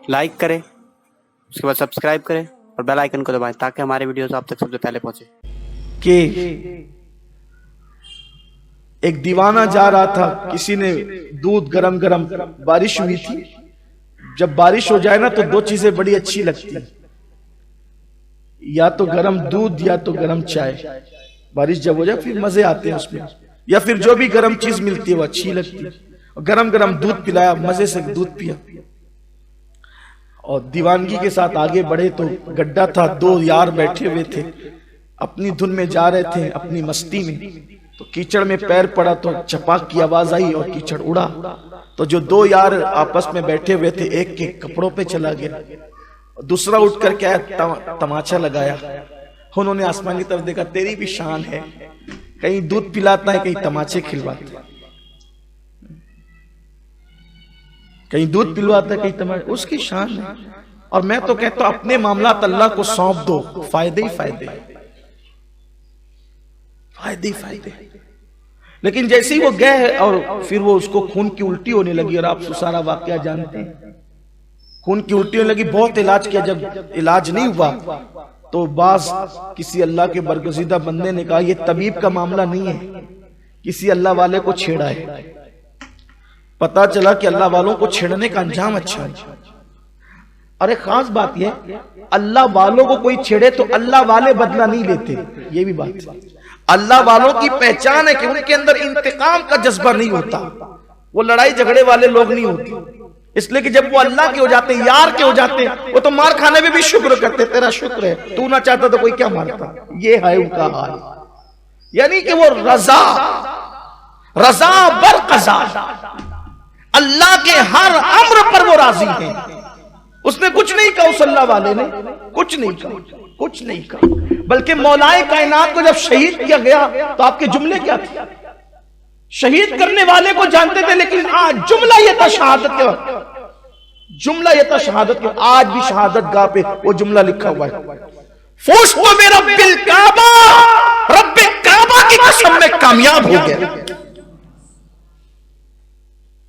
Like करें, उसके बाद सब्सक्राइब करें और बेल आइकन को दबाएं ताकि हमारे वीडियोस आप तक सबसे पहले पहुंचे। कि एक दीवाना जा रहा था, किसी ने दूध गरम गरम, बारिश हुई थी। जब बारिश हो जाए ना तो दो चीजें बड़ी अच्छी लगती, या तो गरम दूध या तो गरम चाय। बारिश जब हो जाए फिर मजे आते हैं उसमें, या फिर जो भी गरम चीज मिलती है वो अच्छी लगती है। गरम गरम दूध पिलाया, मजे से दूध पिया और दीवानगी के साथ आगे बढ़े तो गड्ढा था, दो यार बैठे हुए थे, अपनी धुन में जा रहे थे, अपनी मस्ती में। तो कीचड़ में पैर पड़ा तो चपाक की आवाज आई और कीचड़ उड़ा। तो जो दो यार आपस में बैठे हुए थे, एक के कपड़ों पे चला गया, दूसरा उठ कर क्या तमाचा लगाया। उन्होंने आसमान की तरफ देखा, तेरी भी शान है, कहीं दूध पिलाता है, कहीं तमाचे खिलवाता है, कहीं दूध पिलवाता है, कहीं तमाचे, उसकी शान है। और मैं तो कहता हूं अपने मामला अल्लाह को सौंप दो, फायदे ही फायदे, फायदे ही फायदे। लेकिन जैसे ही वो गए और फिर वो उसको खून की उल्टी होने लगी, और आप सारा वाकया जानते हैं, खून की उल्टी होने लगी। बहुत इलाज किया, जब इलाज नहीं हुआ तो बाज किसी अल्लाह के बरगुज़ीदा बंदे ने कहा, यह तबीब का मामला नहीं है, किसी अल्लाह वाले को छेड़ा है। पता चला कि अल्लाह वालों को छेड़ने का अंजाम अच्छा है। अरे खास बात यह, अल्लाह वालों को कोई छेड़े तो अल्लाह वाले बदला नहीं लेते, ये भी बात है। अल्लाह वालों की पहचान है कि उनके अंदर इंतकाम का जज्बा नहीं होता, वो लड़ाई झगड़े वाले लोग नहीं होते। इसलिए कि जब वो अल्लाह के हो जाते हैं, यार के हो जाते हैं, वो तो मार खाने में भी शुक्र करते, तेरा शुक्र है, तू ना चाहता तो कोई क्या मारता। ये है उनका हाल, यानी कि वो रजा बर कज़ा, अल्लाह के हर अम्र पर वो राजी है। उसने कुछ नहीं कहा, उस अल्लाह वाले ने कुछ नहीं कहा, कुछ नहीं कहा। बल्कि मौलाए कायनात को जब शहीद किया गया तो आपके जुमले क्या थे? शहीद करने वाले को जानते थे, लेकिन आज जुमला ये था शहादत के, जुमला ये था शहादत के। आज भी शहादत गाह पे वो जुमला लिखा हुआ है, फुज़्तु बिरब्बिल काबा, रब्बे काबा की कसम में कामयाब हो गया।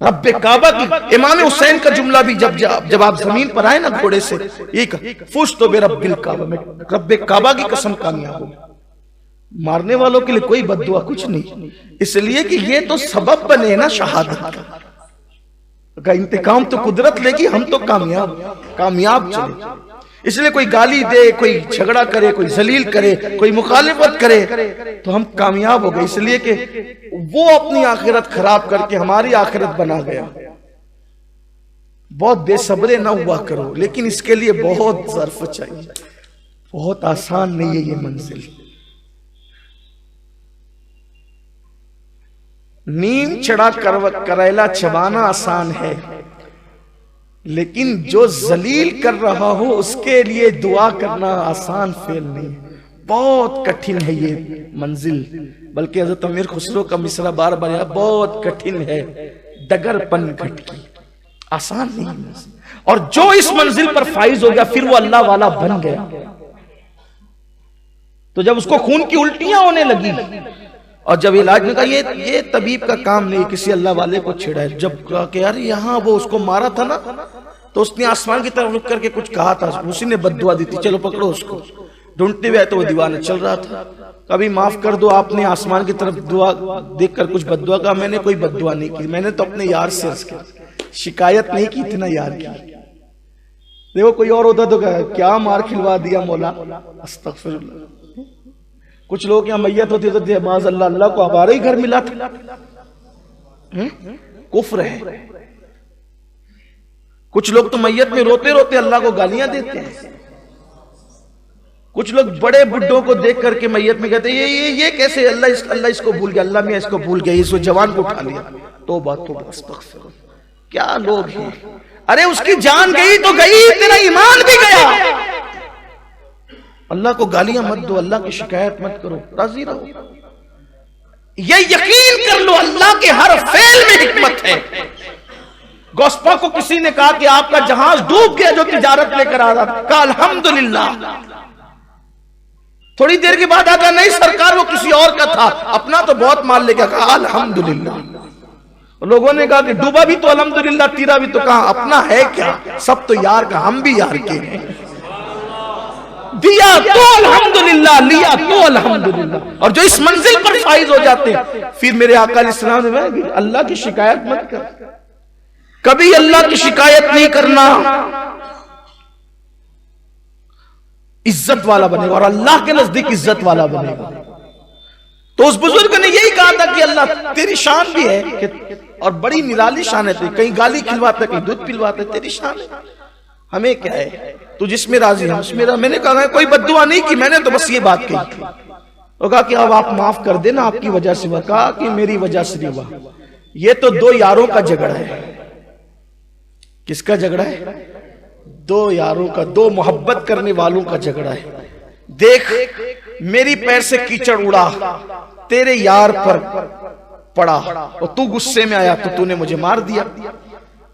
रब्बे काबा की, इमाम हुसैन का जुमला भी जब आप जमीन पर आए ना घोड़े से, एक फुज़्तु बिरब्बिल काबा में रब्बे काबा की कसम कामयाब हो गया। मारने वालों के लिए कोई बद्दुआ कुछ नहीं, इसलिए कि ये तो सबब बने ना शहादत का इंतकाम तो कुदरत लेगी, हम तो कामयाब चले। इसलिए कोई गाली दे, कोई झगड़ा करे, कोई जलील करे, कोई मुखालिफत करे तो हम कामयाब हो गए, इसलिए कि वो अपनी आखिरत खराब करके हमारी आखिरत बना गया। बहुत बेसब्रे ना हुआ करो, लेकिन इसके लिए बहुत ज़र्फ चाहिए, बहुत आसान नहीं है ये मंजिल। नीम चढ़ा करेला चबाना आसान है, लेकिन जो जलील कर रहा हो उसके लिए दुआ करना आसान फेल नहीं, बहुत कठिन है ये मंजिल। बल्कि हज़रत अमीर खुसरो का मिसरा बार बार यार, बहुत कठिन है डगरपन घटकी, आसान नहीं है। और जो इस मंजिल पर फाइज हो गया फिर वो अल्लाह वाला बन गया। तो जब उसको खून की उल्टियां होने लगी और जब इलाज में कहा ये तबीब का काम नहीं, किसी अल्लाह वाले को छेड़ा है, जब कहा कि यार यहाँ वो उसको मारा था ना, तो उसने आसमान की तरफ रुक करके कुछ कहा था, उसी ने बद्दुआ दी थी, चलो पकड़ो उसको। ढूंढते हुए तो वो दीवाना चल रहा था, कभी माफ कर दो, आपने आसमान की तरफ दुआ देखकर कुछ बद्दुआ कहा, मैंने कोई बद्दुआ नहीं की, मैंने तो अपने यार से शिकायत नहीं की थी ना यार की। देखो कोई और होता तो क्या मार खिलवा दिया मौला, अस्तगफिरुल्लाह। कुछ लोग यहाँ मैयत होती तो माज़ अल्लाह, अल्लाह को हमारा ही घर मिला था, कुफ्र है। कुछ लोग तो मैयत में रोते रोते अल्लाह को गालियां देते हैं। कुछ लोग बड़े बुड्ढों को देख करके मैयत में कहते ये कैसे, अल्लाह इसको भूल गया, अल्लाह में इसको भूल गया, इसको जवान को उठा लिया। तौबा तौबा, अस्तगफिरुल्लाह, क्या लोग हैं। अरे उसकी जान गई तो गई, तेरा ईमान भी गया। अल्लाह को गालियां मत दो, अल्लाह की शिकायत मत करो, राजी रहो। ये यकीन कर लो अल्लाह के हर फेल में हिकमत है। गौस्पा को किसी ने कहा कि आपका जहाज डूब गया जो तिजारत लेकर आ रहा था, कहा अल्हम्दुलिल्लाह। थोड़ी देर के बाद आता, नहीं सरकार वो किसी और का था, अपना तो बहुत माल लेकर, कहा अल्हम्दुलिल्लाह। लोगों ने कहा कि डूबा भी तो अल्हम्दुलिल्लाह, तीरा भी तो, कहा अपना है क्या, सब तो यार का, हम भी यार के हैं। दिया तो अल्हम्दुलिल्लाह, लिया तो अल्हम्दुलिल्लाह। और जो इस मंजिल पर फाइज हो जाते हैं, फिर मेरे आका अलैहिस्सलाम ने अल्लाह की शिकायत मत कर, कभी अल्लाह की शिकायत नहीं करना, इज्जत वाला बनेगा और अल्लाह के नजदीक इज्जत वाला बनेगा। तो उस बुजुर्ग ने यही कहा था कि अल्लाह तेरी शान भी है कि, और बड़ी निराली शान है, कहीं गाली खिलवाता, कहीं दूध पिलवाता, तेरी शान है, हमें क्या है, तू जिसमें राजी है उसमें। मैंने कहा कोई बद्दुआ नहीं की, मैंने तो बस ये बात कही। वो कहा कि अब आप माफ कर देना, आपकी वजह से हुआ। कहा कि मेरी वजह से नहीं हुआ, ये तो दो यारों का झगड़ा है। किसका झगड़ा है? दो यारों का, दो मोहब्बत करने वालों का झगड़ा है। देख मेरी पैर से कीचड़ उड़ा, तेरे यार पर पड़ा और तू गुस्से में आया तो तूने मुझे मार दिया।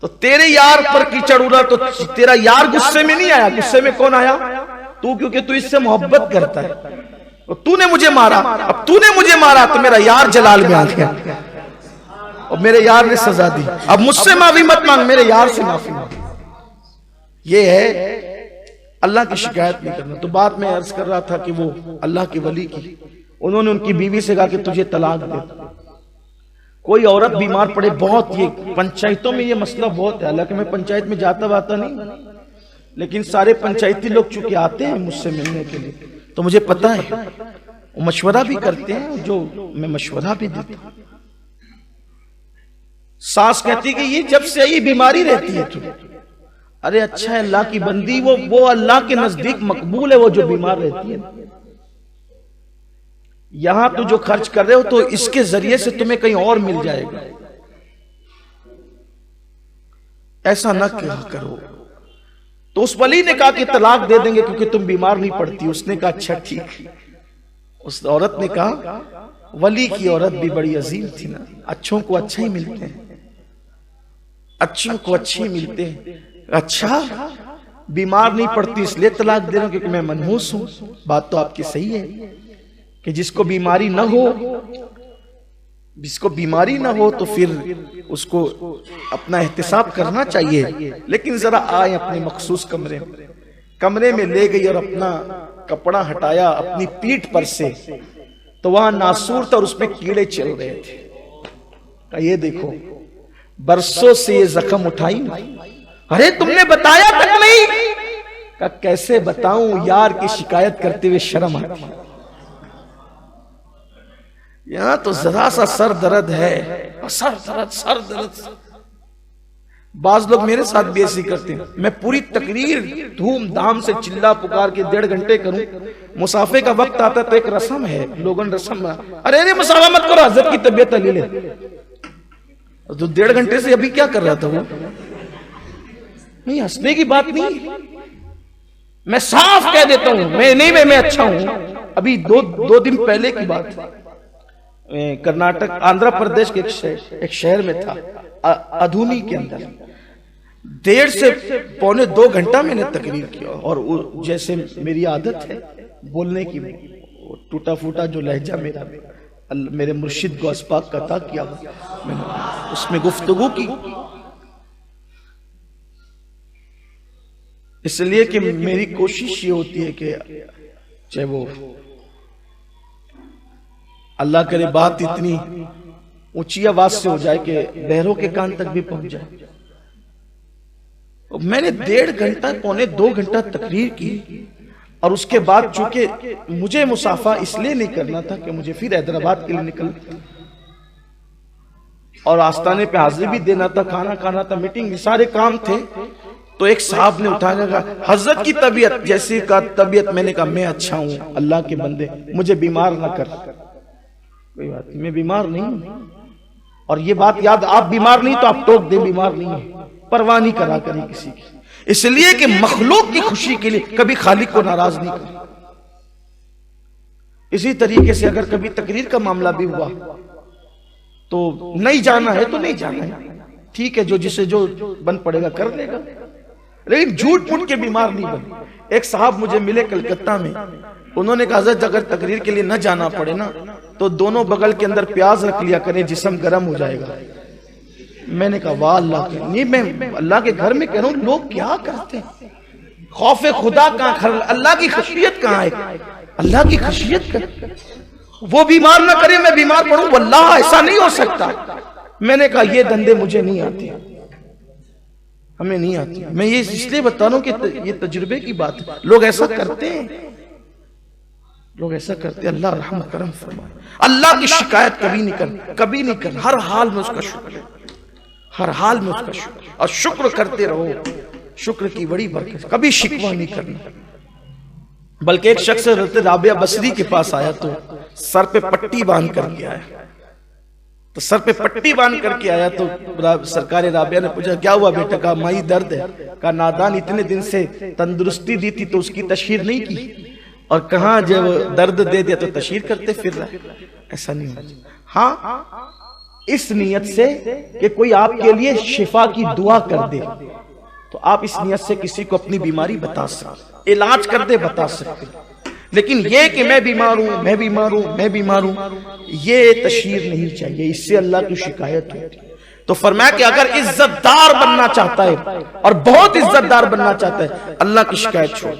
तो तेरे यार पर कीचड़ उड़ा तो तेरा यार गुस्से में नहीं आया, गुस्से में कौन आया? तू, क्योंकि तू इससे मोहब्बत करता है। तो तूने मुझे मारा, अब तूने मुझे मारा तो मेरा यार जलाल में आ गया और मेरे यार ने सजा दी। अब मुझसे माफी मत मांग, मेरे यार से माफी मांग। ये है अल्लाह की शिकायत नहीं करना। तो बात मैं अर्ज कर रहा था कि वो अल्लाह के वली की, उन्होंने उनकी बीवी से कहा कि तुझे तलाक दे। कोई औरत बीमार पड़े, बहुत ये पंचायतों में ये मसला बहुत है, हालांकि मैं पंचायत में जाता वाता नहीं, लेकिन सारे पंचायती लोग चूंकि आते हैं मुझसे मिलने के लिए तो मुझे पता है, वो मशवरा भी करते हैं, जो मैं मशवरा भी देता हूं। सास कहती कि ये जब से ये बीमारी रहती है तुम। अरे अच्छा है, अल्लाह की बंदी, वो अल्लाह के नजदीक मकबूल है, वो जो बीमार रहती है। यहां तो जो खर्च कर रहे हो तो इसके जरिए से तुम्हें कहीं और मिल जाएगा, ऐसा न करो। तो उस वली ने कहा कि तलाक दे देंगे क्योंकि तुम बीमार नहीं पड़ती। उसने कहा अच्छा ठीक। उस औरत ने कहा, वली की औरत भी बड़ी अजीम थी ना, अच्छों को अच्छा ही मिलते हैं, अच्छों को अच्छे ही मिलते हैं। अच्छा बीमार नहीं पड़ती इसलिए तलाक दे रहा हूं क्योंकि मैं मनहूस हूं। बात तो आपकी सही है कि जिसको बीमारी ना हो, जिसको बीमारी ना हो तो फिर उसको अपना एहतिसाब करना चाहिए। लेकिन जरा आए अपने मखसूस कमरे में ले गई और अपना कपड़ा हटाया अपनी पीठ पर से, तो वहां नासूर था और उसमें कीड़े चल रहे थे। ये देखो, बरसों से ये जख्म उठाई, अरे तुमने बताया तक नहीं। का कैसे बताऊं, यार की शिकायत करते हुए शर्म आती। यहां तो जरा सा सर दर्द है, सर दर्द। बाज लोग मेरे साथ भी ऐसी करते हैं। मैं पूरी तकरीर धूमधाम से चिल्ला पुकार के 1.5 घंटे करूं, मुसाफे का वक्त आता तो एक रस्म है, लोगन रस्म, अरे मुसाफा मत करो, हजरत की तबीयत ले ले। तो 1.5 घंटे से अभी क्या कर रहा था वो? नहीं, हंसने की बात नहीं, मैं साफ कह देता हूं, मैं अच्छा हूं। अभी दो दिन पहले की बात है, कर्नाटक आंध्र प्रदेश के एक शहर में था, अधूनी के अंदर 1.5 से पौने 2 घंटा मैंने तकरीर किया। और जैसे मेरी आदत है बोलने की, टूटा फूटा जो लहजा मेरे मुर्शिद को अस्पाक का था किया, मैंने उसमें गुफ्तगू की, इसलिए कि मेरी कोशिश ये होती है कि चाहे वो अल्लाह करे बात इतनी ऊंची आवाज से हो जाए कि बहरों के कान तक भी पहुंच जाए। मैंने 1.5 घंटा पौने 2 घंटा तकरीर की और उसके बाद चूंकि मुझे मुसाफा इसलिए नहीं करना था कि मुझे फिर हैदराबाद के लिए निकलना और आस्थाने पे हाजिरी भी देना था, खाना खाना था, मीटिंग, सारे काम थे। तो एक साहब ने उठा के कहा, हजरत की तबीयत जैसी का तबीयत। मैंने कहा मैं अच्छा हूं, अल्लाह के बंदे मुझे बीमार ना कर। कोई बात नहीं, मैं बीमार नहीं हूं। और ये बात याद, आप बीमार नहीं तो आप टोक दे बीमार नहीं है, परवाह नहीं करा करें किसी की, इसलिए कि मखलूक की खुशी के लिए कभी खालिक को नाराज नहीं कर। इसी तरीके से अगर कभी तकरीर का मामला भी हुआ तो नहीं जाना है तो नहीं जाना है, ठीक है, जो जिसे जो बन पड़ेगा कर लेगा, लेकिन झूठ मूठ के बीमार नहीं बने। एक साहब मुझे मिले कलकत्ता में, उन्होंने कहा हज़रत अगर तकरीर के लिए न जाना पड़े ना तो दोनों बगल के अंदर प्याज रख लिया करें, जिस्म गर्म हो जाएगा। मैंने कहा वाह अल्लाह के, नहीं मैं अल्लाह के घर में कह रहा हूँ लोग क्या करते हैं, खौफ खुदा कहाँ, अल्लाह की खशियत कहाँ है, अल्लाह की खशियत कर, वो बीमार ना करे मैं बीमार पड़ूं, वल्लाह ऐसा नहीं हो सकता। मैंने कहा ये धंधे मुझे नहीं आते, हमें नहीं आती। मैं ये इसलिए बता रहा हूं कि ये तजुर्बे की बात है, लोग ऐसा करते हैं, लोग ऐसा करते हैं। अल्लाह रहम करम फरमाए, अल्लाह की शिकायत कभी नहीं कर, कभी नहीं कर, हर हाल में उसका शुक्र, हर हाल में उसका शुक्र, और शुक्र करते रहो, शुक्र की बड़ी बरकत, कभी शिकवा नहीं करना। बल्कि एक शख्स हज़रत राबिया बसरी के पास आया तो सर पे पट्टी बांध करके आया, तो सर पे पट्टी बांध करके आया तो सरकार राबिया ने पूछा क्या हुआ बेटा, कहा माई दर्द है, कहा नादान इतने दिन से तंदुरुस्ती दी थी तो उसकी तशहीर नहीं की, और कहा जब दर्द दे दिया तो तशहीर करते फिर रहा, ऐसा नहीं होना चाहिए। हाँ, इस नियत से कि कोई आपके लिए शिफा की दुआ कर दे, तो आप इस नियत से किसी को अपनी बीमारी बता सकते, इलाज कर दे बता सकते, लेकिन ये कि मैं बीमार हूं, मैं बीमार हूं, मैं बीमार हूं, ये तशहीर नहीं चाहिए, इससे अल्लाह की शिकायत होती। तो फरमाया कि अगर इज्जतदार बनना चाहता है और बहुत इज्जतदार बनना चाहता है, अल्लाह की शिकायत छोड़,